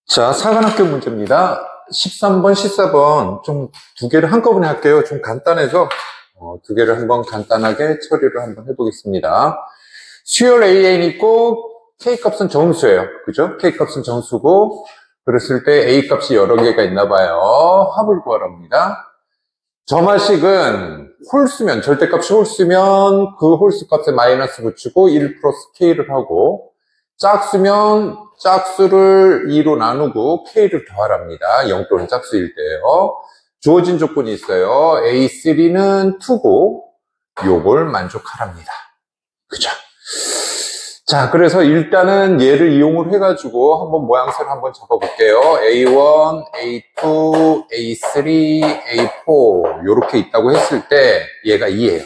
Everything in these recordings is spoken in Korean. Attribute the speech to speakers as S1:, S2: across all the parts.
S1: 자, 사관학교 문제입니다. 13번, 14번 좀 두 개를 한꺼번에 할게요. 좀 간단해서 두 개를 한번 간단하게 처리를 한번 해보겠습니다. 수열 AN 있고 K값은 정수예요. 그죠? K값은 정수고 그랬을 때 A값이 여러 개가 있나 봐요. 합을 구하랍니다. 점화식은 홀수면, 절대값이 홀수면 그 홀수 값에 마이너스 붙이고 1 플러스 K를 하고 짝수면 짝수를 2로 나누고 K를 더하랍니다. 0 또는 짝수일 때요. 주어진 조건이 있어요. A3는 2고 요걸 만족하랍니다. 그죠? 자, 그래서 일단은 얘를 이용을 해가지고 한번 모양새를 한번 잡아볼게요. A1, A2, A3, A4 요렇게 있다고 했을 때 얘가 2예요.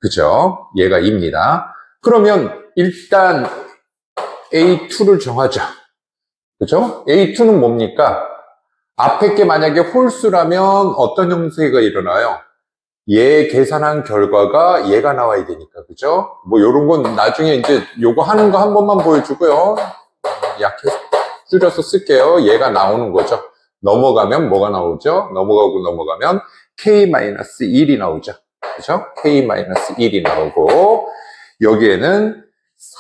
S1: 그죠? 얘가 2입니다. 그러면 일단 A2를 정하죠. 그죠? A2는 뭡니까? 앞에 게 만약에 홀수라면 어떤 형태가 일어나요? 얘 계산한 결과가 얘가 나와야 되니까, 그죠? 뭐 요런 건 나중에 이제 요거 하는 거 한 번만 보여주고요. 약해 줄여서 쓸게요. 얘가 나오는 거죠. 넘어가면 뭐가 나오죠? 넘어가면 K-1이 나오죠. 그죠? K-1이 나오고 여기에는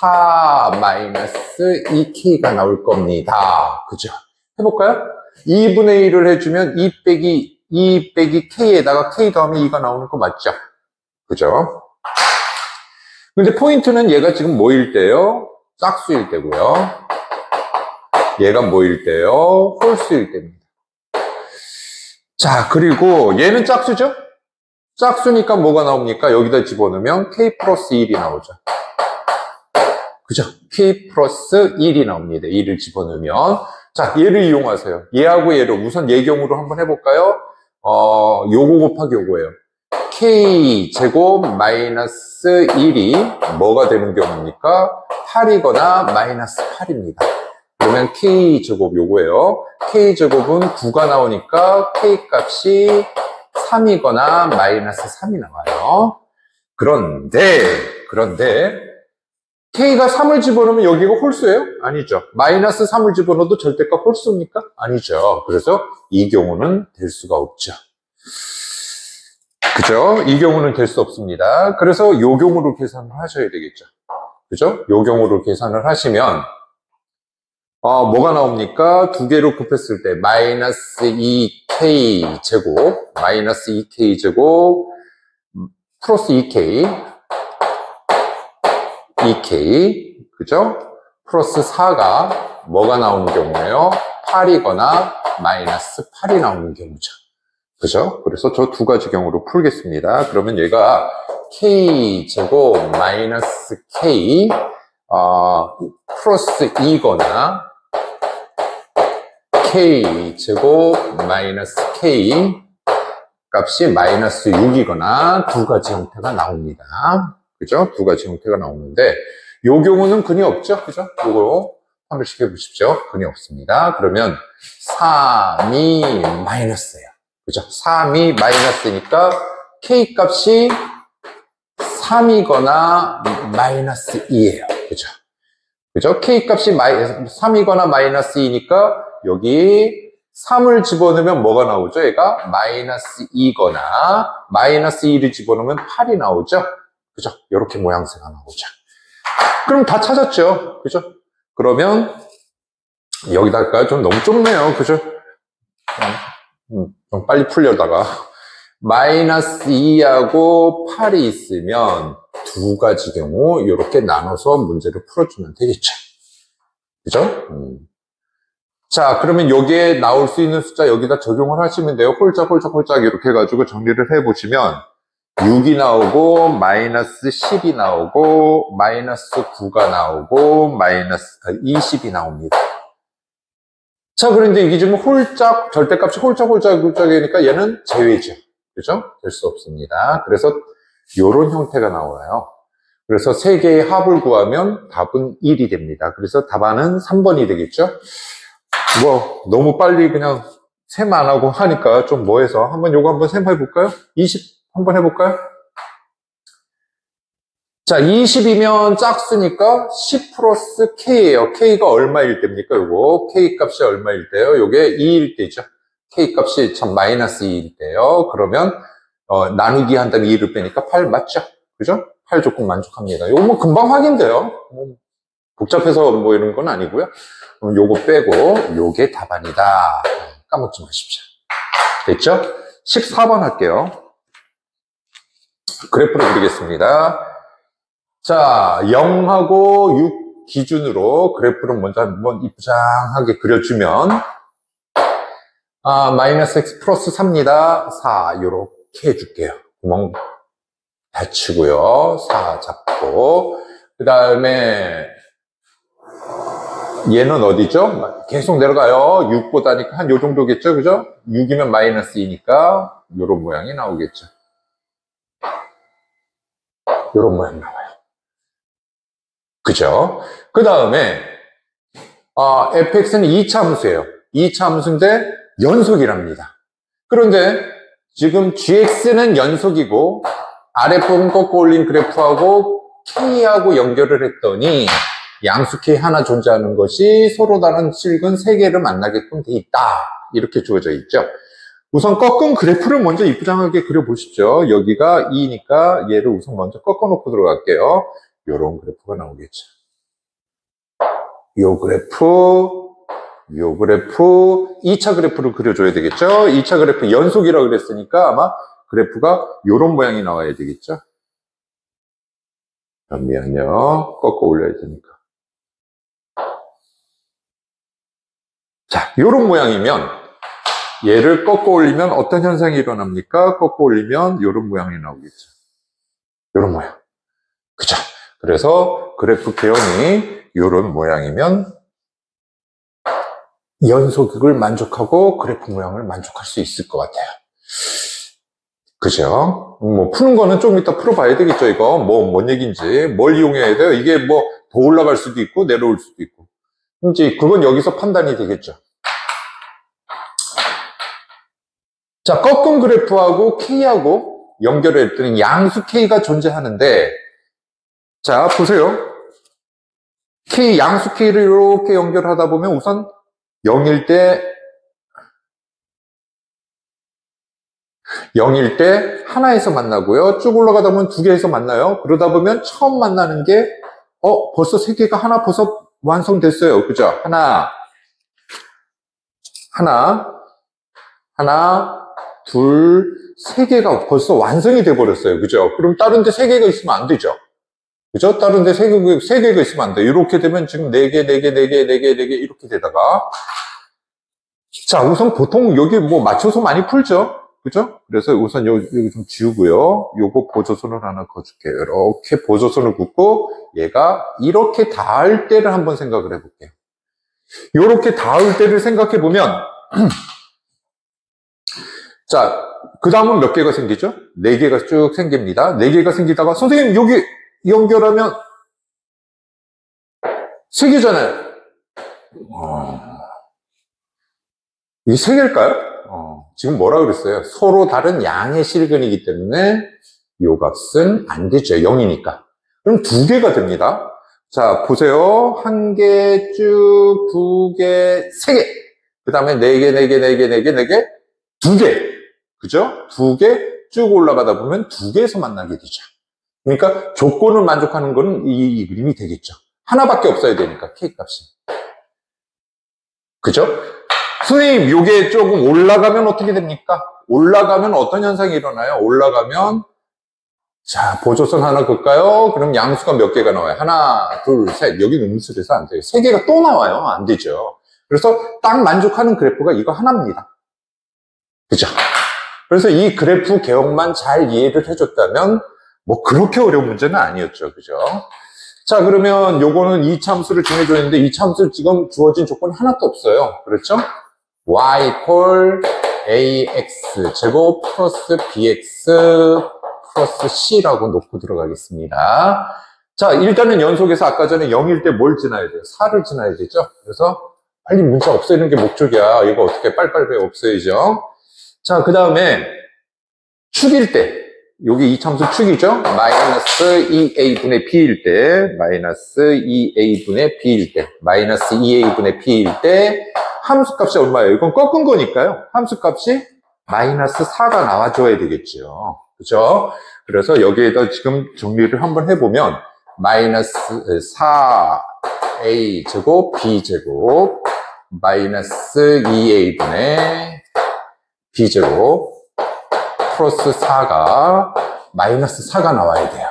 S1: 4-2K가 나올 겁니다. 그죠? 해볼까요? 2분의 1을 해주면 2 빼기 K에다가 K 더하면 2가 나오는 거 맞죠? 그죠? 근데 포인트는 얘가 지금 뭐일 때요? 짝수일 때고요. 얘가 뭐일 때요? 홀수일 때입니다. 자, 그리고 얘는 짝수죠? 짝수니까 뭐가 나옵니까? 여기다 집어넣으면 K 플러스 1이 나오죠. 그죠? K 플러스 1이 나옵니다. 1을 집어넣으면. 자, 얘를 이용하세요. 얘하고 얘를 우선 얘경으로 한번 해볼까요? 요거 곱하기 요거예요. K 제곱 마이너스 1이 뭐가 되는 경우입니까? 8이거나 마이너스 8입니다. 그러면 K 제곱 요거예요. K 제곱은 9가 나오니까 K 값이 3이거나 마이너스 3이 나와요. 그런데 K가 3을 집어넣으면 여기가 홀수예요? 아니죠. 마이너스 3을 집어넣어도 절대값 홀수입니까? 아니죠. 그래서 이 경우는 될 수가 없죠. 그죠? 이 경우는 될 수 없습니다. 그래서 요 경우로 계산을 하셔야 되겠죠. 그죠? 요 경우로 계산을 하시면 뭐가 나옵니까? 두 개로 곱했을 때 마이너스 2K 제곱 플러스 2K 그죠? 플러스 4가 뭐가 나오는 경우예요? 8이거나 마이너스 8이 나오는 경우죠. 그죠? 그래서 저 두 가지 경우로 풀겠습니다. 그러면 얘가 K 제곱 마이너스 K 플러스 2거나 K 제곱 마이너스 K 값이 마이너스 6이거나 두 가지 형태가 나옵니다. 그죠? 두 가지 형태가 나오는데 요 경우는 근이 없죠? 그죠? 요거 판별시켜 보십시오. 근이 없습니다. 그러면 3이 마이너스예요. 그죠? 3이 마이너스니까 K 값이 3이거나 마이너스 2예요. 그죠? 그죠? K 값이 3이거나 마이너스 2니까 여기 3을 집어넣으면 뭐가 나오죠? 얘가 마이너스 2거나 마이너스 2를 집어넣으면 8이 나오죠? 그죠? 이렇게 모양새가 나오죠. 그럼 다 찾았죠? 그죠? 그러면 여기다 할까요? 좀 너무 좁네요. 그죠? 좀 빨리 풀려다가 마이너스 2하고 8이 있으면 두 가지 경우 이렇게 나눠서 문제를 풀어주면 되겠죠. 그죠? 자, 그러면 여기에 나올 수 있는 숫자 여기다 적용을 하시면 돼요. 홀짝 이렇게 해가지고 정리를 해보시면 6이 나오고 마이너스 10이 나오고 마이너스 9가 나오고 마이너스 20이 나옵니다. 자, 그런데 이게 지금 절대값이 홀짝이니까 얘는 제외죠. 그죠? 될 수 없습니다. 그래서 이런 형태가 나와요. 그래서 세 개의 합을 구하면 답은 1이 됩니다. 그래서 답안은 3번이 되겠죠? 너무 빨리 그냥 셈 안 하고 하니까 좀 뭐해서 요거 한번 셈 해볼까요? 20 한번 해볼까요? 자, 20이면 짝수니까 10 플러스 K예요. K가 얼마일 때입니까? 요거. K 값이 얼마일 때요? 요게 2일 때죠. K 값이 참 마이너스 2일 때요. 그러면, 나누기 한 다음에 2를 빼니까 8 맞죠? 그죠? 8 조건 만족합니다. 요거 뭐 금방 확인돼요. 뭐 복잡해서 뭐 이런 건 아니고요. 그럼 요거 빼고, 요게 답안이다. 까먹지 마십시오. 됐죠? 14번 할게요. 그래프를 그리겠습니다. 자, 0하고 6 기준으로 그래프를 먼저 한번 이쁘장하게 그려주면, 마이너스 x 플러스 4입니다. 4, 요렇게 해줄게요. 구멍 닫히고요. 4 잡고, 그 다음에, 얘는 어디죠? 계속 내려가요. 6보다니까 한 요 정도겠죠? 그죠? 6이면 마이너스 2니까, 요런 모양이 나오겠죠. 요런 모양 나와요. 그죠? 그 다음에, fx는 2차 함수예요. 2차 함수인데 연속이랍니다. 그런데 지금 gx는 연속이고 아랫부분 꺾어 올린 그래프하고 k하고 연결을 했더니 양수 k 하나 존재하는 것이 서로 다른 실근 3개를 만나게끔 돼 있다. 이렇게 주어져 있죠. 우선 꺾은 그래프를 먼저 이쁘장하게 그려보십시오. 여기가 2니까 얘를 우선 먼저 꺾어 놓고 들어갈게요. 요런 그래프가 나오겠죠. 요 그래프, 2차 그래프를 그려줘야 되겠죠? 2차 그래프 연속이라고 그랬으니까 아마 그래프가 요런 모양이 나와야 되겠죠? 잠시만요. 꺾어 올려야 되니까. 자, 요런 모양이면 얘를 꺾어 올리면 어떤 현상이 일어납니까? 꺾어 올리면 요런 모양이 나오겠죠. 요런 모양. 그죠? 그래서 그래프 개형이 요런 모양이면 연속을 만족하고 그래프 모양을 만족할 수 있을 것 같아요. 그죠? 뭐 푸는 거는 좀 이따 풀어봐야 되겠죠. 이거 뭔 얘기인지 뭘 이용해야 돼요? 이게 뭐 더 올라갈 수도 있고 내려올 수도 있고 이제 그건 여기서 판단이 되겠죠. 자, 꺾은 그래프하고 K하고 연결을 했더니 양수 K가 존재하는데 자, 보세요. K, 양수 K를 이렇게 연결하다 보면 우선 0일 때 하나에서 만나고요. 쭉 올라가다 보면 2개에서 만나요. 그러다 보면 처음 만나는 게 벌써 3개가 하나 벌써 완성됐어요. 그죠? 하나, 둘, 3개가 벌써 완성이 돼버렸어요. 그죠? 그럼 다른 데 3개가 있으면 안 되죠. 그죠? 다른 데 3개가 있으면 안 돼요. 이렇게 되면 지금 4개, 4개, 4개, 4개, 4개 이렇게 되다가 자, 우선 보통 여기 뭐 맞춰서 많이 풀죠? 그죠? 그래서 우선 여기 좀 지우고요. 요거 보조선을 하나 그어줄게요. 이렇게 보조선을 긋고 얘가 이렇게 닿을 때를 한번 생각을 해볼게요. 이렇게 닿을 때를 생각해 보면 자, 그 다음은 몇 개가 생기죠? 4개가 쭉 생깁니다. 4개가 생기다가 선생님 여기 연결하면 3개잖아요. 이게 3개일까요? 지금 뭐라 그랬어요? 서로 다른 양의 실근이기 때문에 요 값은 안 되죠. 0이니까. 그럼 2개가 됩니다. 자, 보세요. 1개, 쭉, 2개, 3개. 그 다음에 4개, 4개, 4개, 4개, 4개, 2개. 그죠? 2개 쭉 올라가다 보면 2개에서 만나게 되죠. 그러니까 조건을 만족하는 거는 이 그림이 되겠죠. 하나밖에 없어야 되니까, K 값이. 그죠? 선생님, 요게 조금 올라가면 어떻게 됩니까? 올라가면 어떤 현상이 일어나요? 올라가면, 자, 보조선 하나 긋까요? 그럼 양수가 몇 개가 나와요? 하나, 둘, 셋. 여기는 음수라서 안 돼요. 3개가 또 나와요. 안 되죠. 그래서 딱 만족하는 그래프가 이거 하나입니다. 그죠? 그래서 이 그래프 개혁만 잘 이해를 해줬다면, 뭐 그렇게 어려운 문제는 아니었죠. 그죠? 자, 그러면 요거는 2차 함수를 정해줬는데 2차 함수 지금 주어진 조건이 하나도 없어요. 그렇죠? y equal ax 제곱 플러스 bx 플러스 c라고 놓고 들어가겠습니다. 자, 일단은 연속에서 아까 전에 0일 때 뭘 지나야 돼요? 4를 지나야 되죠? 그래서 빨리 문자 없애는 게 목적이야. 이거 어떻게 빨리빨리 없애야죠? 자, 그 다음에 축일 때 여기 이 참수 축이죠? 마이너스 2a분의 b일 때, 마이너스 2a분의 b일 때, 마이너스 2a분의 b일 때, 함수값이 얼마예요? 이건 꺾은 거니까요. 함수값이 마이너스 4가 나와줘야 되겠죠. 그죠? 그래서 여기에다 지금 정리를 한번 해보면, 마이너스 4a 제곱 b 제곱, 마이너스 2a분의 b 제곱, 플러스 4가 마이너스 4가 나와야 돼요.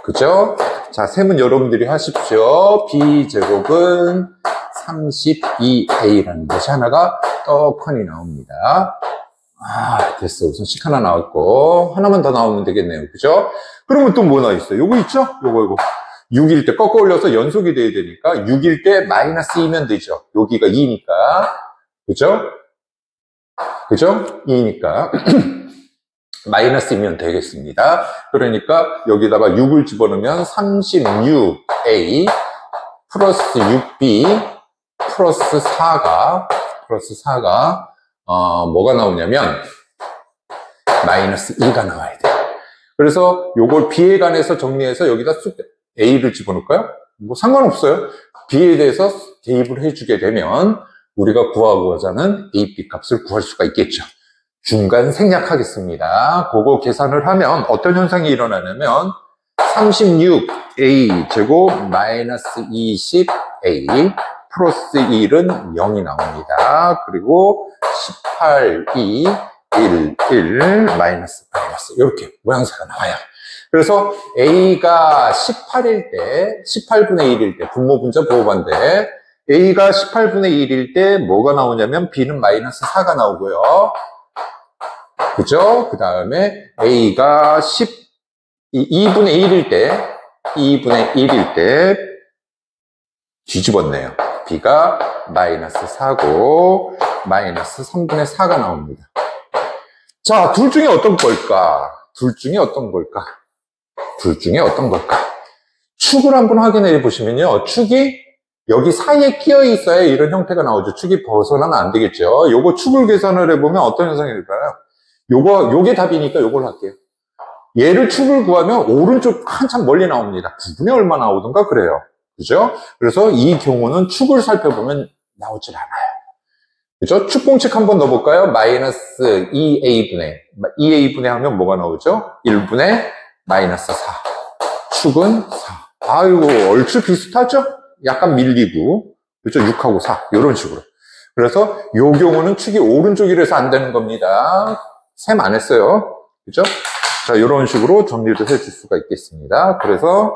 S1: 그죠? 자, 셈은 여러분들이 하십시오. b제곱은 32a라는 것이 하나가 떡하니 나옵니다. 아, 됐어. 우선 식 하나 나왔고 하나만 더 나오면 되겠네요. 그죠? 그러면 또 뭐 나와 있어요? 요거 있죠? 요거 6일 때 꺾어 올려서 연속이 돼야 되니까 6일 때 마이너스 2면 되죠. 여기가 2니까. 그죠? 그죠? 2니까 마이너스이면 되겠습니다. 그러니까 여기다가 6을 집어넣으면 36a 플러스 6b 플러스 4가 뭐가 나오냐면 마이너스 2가 나와야 돼요. 그래서 요걸 b에 관해서 정리해서 여기다 a를 집어넣을까요? 뭐 상관없어요. b에 대해서 대입을 해주게 되면 우리가 구하고자 하는 a, b 값을 구할 수가 있겠죠. 중간 생략하겠습니다. 그거 계산을 하면 어떤 현상이 일어나냐면 36a 제곱 마이너스 20a 플러스 1은 0이 나옵니다. 그리고 18, 2, 1 마이너스 이렇게 모양새가 나와요. 그래서 a가 18일 때 18분의 1일 때 분모분자 보호반대 a가 18분의 1일 때 뭐가 나오냐면 b는 마이너스 4가 나오고요. 그죠? 그 다음에 a가 2분의 1일 때 뒤집었네요. b가 마이너스 4고 마이너스 3분의 4가 나옵니다. 자, 둘 중에 어떤 걸까? 축을 한번 확인해 보시면요. 축이 여기 사이에 끼어 있어야 이런 형태가 나오죠. 축이 벗어나면 안 되겠죠. 요거 축을 계산을 해보면 어떤 현상이 될까요? 요게 답이니까 요걸 할게요. 얘를 축을 구하면 오른쪽 한참 멀리 나옵니다. 9분의 얼마 나오던가 그래요. 그죠? 그래서 이 경우는 축을 살펴보면 나오질 않아요. 그죠? 축공식 한번 넣어볼까요? 마이너스 2a분의 하면 뭐가 나오죠? 1분의 마이너스 4. 축은 4. 아이고, 얼추 비슷하죠? 약간 밀리고. 그죠? 6하고 4. 이런 식으로. 그래서 요 경우는 축이 오른쪽이라서 안 되는 겁니다. 셈 안 했어요. 그죠? 자, 이런 식으로 정리를 해줄 수가 있겠습니다. 그래서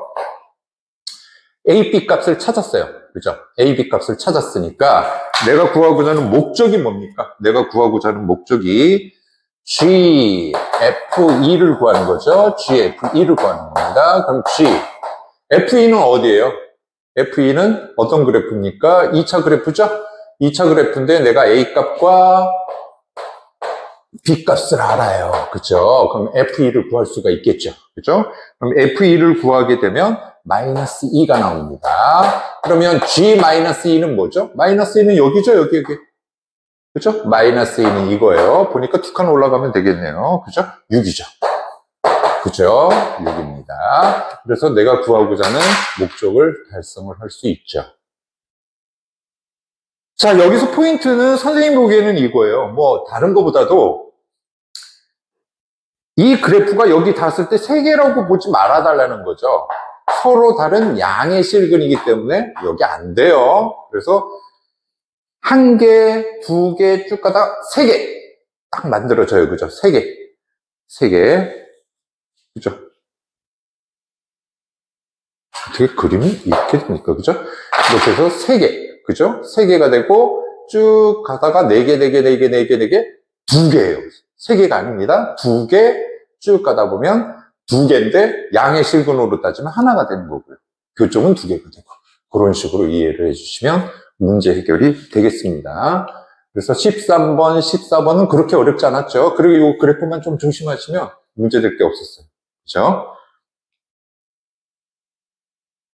S1: A, B 값을 찾았어요. 그죠? A, B 값을 찾았으니까 내가 구하고자 하는 목적이 뭡니까? 내가 구하고자 하는 목적이 G, F2를 구하는 거죠. G, F2를 구하는 겁니다. 그럼 G, F2는 어디예요? F2는 어떤 그래프입니까? 2차 그래프죠? 2차 그래프인데 내가 A 값과 B 값을 알아요. 그죠? 그럼 F2를 구할 수가 있겠죠. 그죠? 그럼 F2를 구하게 되면 마이너스 2가 나옵니다. 그러면 G-2는 뭐죠? 마이너스 2는 여기죠, 여기. 그죠? 마이너스 2는 이거예요. 보니까 두 칸 올라가면 되겠네요. 그죠? 6이죠. 그죠? 6입니다. 그래서 내가 구하고자 하는 목적을 달성을 할 수 있죠. 자, 여기서 포인트는 선생님 보기에는 이거예요. 뭐, 다른 것보다도 이 그래프가 여기 닿았을 때 3개라고 보지 말아달라는 거죠. 서로 다른 양의 실근이기 때문에 여기 안 돼요. 그래서 1개, 2개 쭉 가다 3개 딱 만들어져요. 그죠? 3개. 그죠? 어떻게 그림이 이렇게 됩니까? 그죠? 이렇게 해서 3개. 그죠? 3개가 되고 쭉 가다가 4개, 2개예요. 3개가 아닙니다. 2개 쭉 가다 보면 2개인데 양의 실근으로 따지면 하나가 되는 거고요. 교점은 2개가 되고 그런 식으로 이해를 해주시면 문제 해결이 되겠습니다. 그래서 13번, 14번은 그렇게 어렵지 않았죠. 그리고 이 그래프만 좀 조심하시면 문제 될 게 없었어요. 그죠?